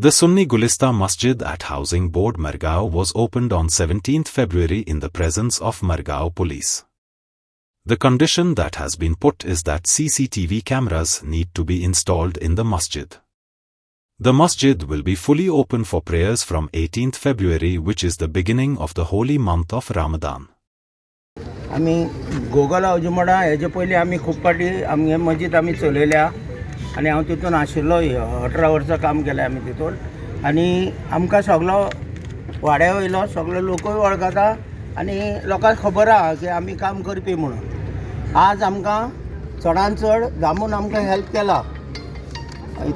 The Sunni Gulista Masjid at Housing Board Margao was opened on 17th February in the presence of Margao police. The condition that has been put is that CCTV cameras need to be installed in the masjid. The masjid will be fully open for prayers from 18th February, which is the beginning of the holy month of Ramadan. आम्ही गोगाला अजुमडा हेजे पयलीं आम्ही खूब पाटी आमगे मस्जिद आम्ही चलयल्या आनी हांव तितून आशिल्लो 18 वर्सां काम केलें आमी तितून आनी आमकां सगलो वाड्या वयलो सगलो लोकूय वळखता आनी लोकांक खबर आहा की आमी काम करपी म्हणून. आज आमकां चडांत चड दामून आमकां हेल्प केला.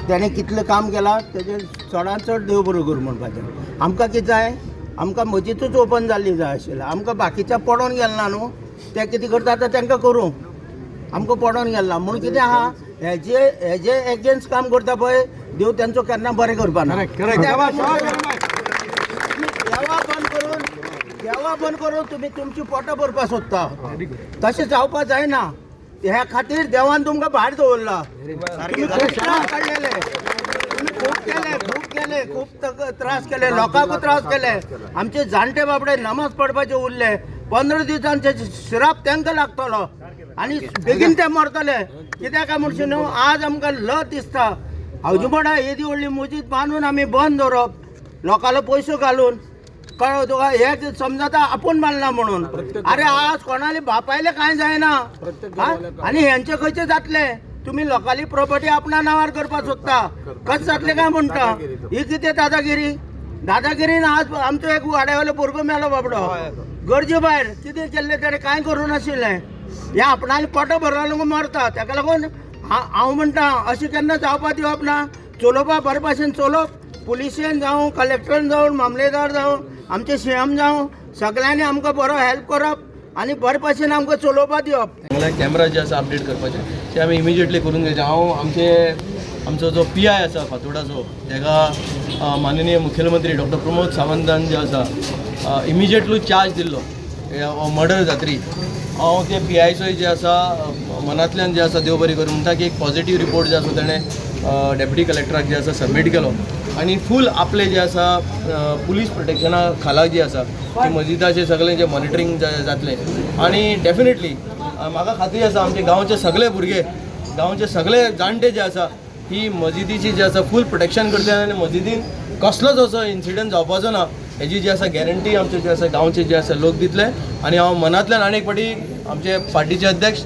तेणें कितलें काम केलां तेजेर चडांत चड देव बरो करूं म्हणपाचें. आमकां कितें जाय, आमकां मस्जिदूच ओपन जाल्ली जाय आशिल्लें. आमकां बाकीच्या पडोन गेलना न्हू, ते कितें करता आतां तांकां करूं. आमकां पडोन गेलना म्हणून कितें आहा, हेजे एगेन्स्ट काम करता पळय देव तेंचो केन्ना बरें करपाना. देवा बंद करून तुमी तुमची पोटां भरपाक सोदता, तशें जावपाक जायना. ह्या खातीर देवान तुमकां भायर दवरला. तुमी खूब त्रास काडलेले, खूब केले, खूब त्रास केले, लोकांकूय त्रास केले. आमचे जाणटे बाबडे नमाज पडपाचे उरले, 15 दिसांचे श्राप तांकां लागतलो आनी बेगीन ते मरतले. कित्याक काय म्हणचे न्हू, आज आमकां लज दिसता अजुमडा येदी व्हडली मस्जिद बांदून आमी बंद दवरप, लोकांलो पयसो घालून. कळ्ळो तुका, हे समजता आपूण बांदला म्हणून. अरे आज कोणाले बापायले कांय जायना आनी हेंचे खंयचे जातले. तुम्ही लोकांली प्रॉपर्टी आपणा नांवार करपाक सोदता, कशें जातलें काय म्हणटा. ही कितें दादागिरीन आज आमचो एक वाड्यावयलो भुरगो मेलो बाबडो गरजे भायर. कितें केल्लें ताणें कांय करूं नाशिल्लें. हे आपणाली पोटां भरला लागून मरता. ताका लागून हांव म्हणटा अशें केन्ना जावपाक दिवप ना. चलोवपा बरे भाशेन चलोवप, पुलिशेन जावं, कलेक्टरान जावं, मामलेदार जावं, आमचे सीएम जावं, सगळ्यांनी आमकां बरो हेल्प करप आनी बरे भाशेन आमकां चलोवपाक दिवप. कॅमेरा जे आसा अपडेट करपाचे ते आमी इमिजिएटली करून घेवचे. हांव आमचो जो PI आसा फातोर्डाचो, ताका माननीय मुखेलमंत्री डॉक्टर प्रमोद सावंतान जे आसा इमिजिएटली चार्ज दिल्लो मर्डर जातरी. हांव ते PIचोय जे आसा मनांतल्यान जे आसा देव बरें करूं म्हणटा की एक पॉझिटिव्ह रिपोर्ट जे आसा ताणें डेप्युटी कलेक्टराक जे आसा सबमीट केलो आनी फूल आपले जे आसा पुलीस प्रोटेक्शना खाला जी आसा की मस्जिदाचें सगळें जे मॉनिटरींग जातलें. आनी डेफिनेटली म्हाका खात्री आसा आमचे गांवचे सगळे भुरगे, गांवचे सगळे जाणटे जे आसा ही मस्जिदीची जे आसा फूल प्रोटेक्शन करतले आनी मस्जिदीन कसलोच असो इन्सिडंट जावपाचो ना हेजी जी आसा गॅरंटी आमचे जे आसा गांवचे जे आसा लोक दितले. आनी हांव मनांतल्यान आनी एक फावटी आमचे पार्टीचे अध्यक्ष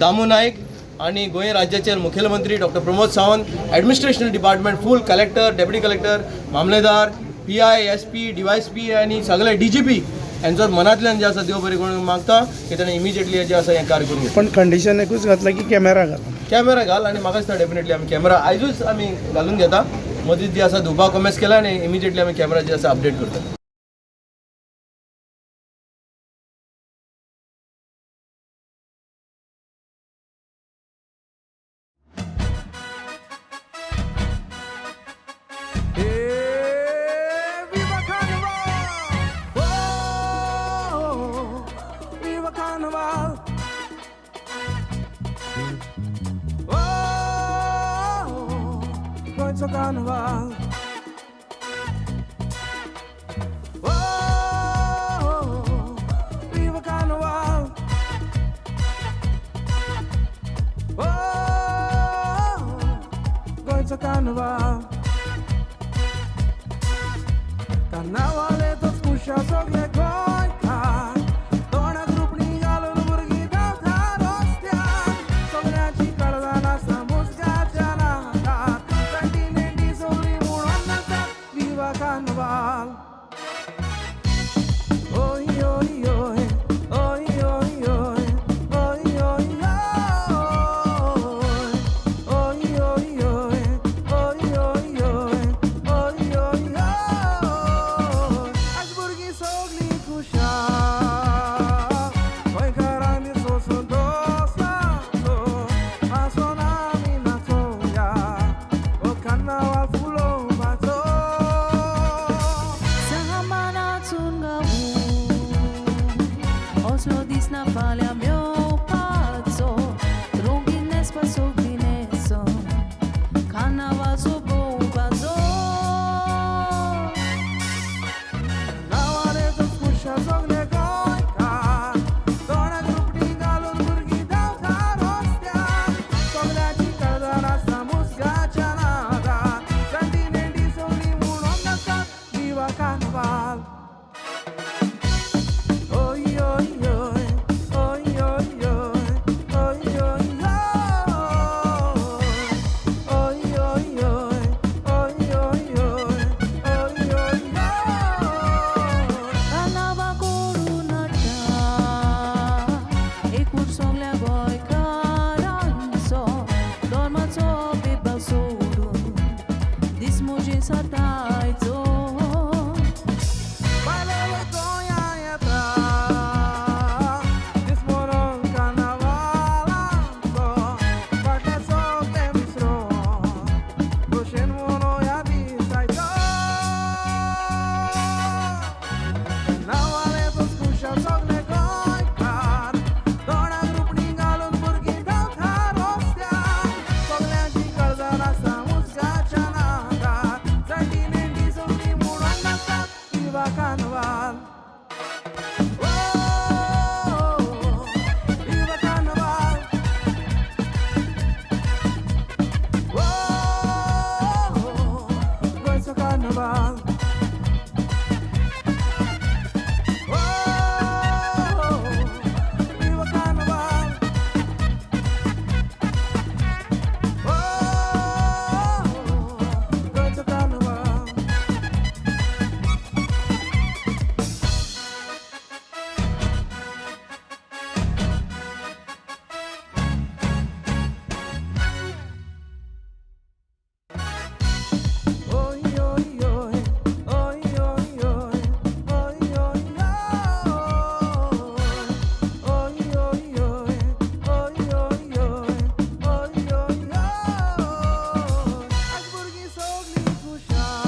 दामू नायक आणि गोंय राज्याचे मुखेलमंत्री doctor Pramod Sawant, administration department फूल कलेक्टर, डेप्युटी कलेक्टर, मामलेदार, PI, SP, DYSP आनी सगळे DGP यांचो मनांतल्यान जे आसा देव बरें करूंक मागता की ताणें इमिजिएटली जे आसा हें कार्य करूंक जाय. पण कंडिशन एकूच घातला की कॅमेरा घाल आनी म्हाका दिसता डेफिनेटली आमी कॅमेरा आयजूच आमी घालून घेता. मस्जिद जी आसा धुवपाक कमेस केला आनी इमिजिएटली आमी कॅमेरा जे आसा अपडेट करता. It's a carnival. Viva carnival. It's a carnival. Carnaval é todos puxa sobre goita. Dona grupo ni galo no burgi da tarostia. Sobre a chica da nossa música jana. Viva carnaval. Oi, oi, oi. Oi, oi, oi. Oi, oi, oi. Oi, oi, oi. Oi, oi, oi. Oi, oi, oi. सतायचो बायलो गोंया येता दीस म्हणून कार्नावालाचो फाटले सगळे विसरून खोशेन म्हणून ह्या दिसाचो नावाले तो खुशाल सगळे गोंयकार दोणाक रुपणी घालून भुरगीं धांवता रस्त्यार सगळ्यांची काळजां आसा मुजगाच्या नांगार जाटी नेण्टी सगळीं म्हणून नाचतात विवा कार्नावाल विवा कार्नावाल गोंयचो कार्नावाल विवा कार्नावाल गोंयचो कार्नावाल Oy oy oy oy oy oy oy oy oy oy oy oy oy oy oy आज भुरगीं सगळीं खुशाल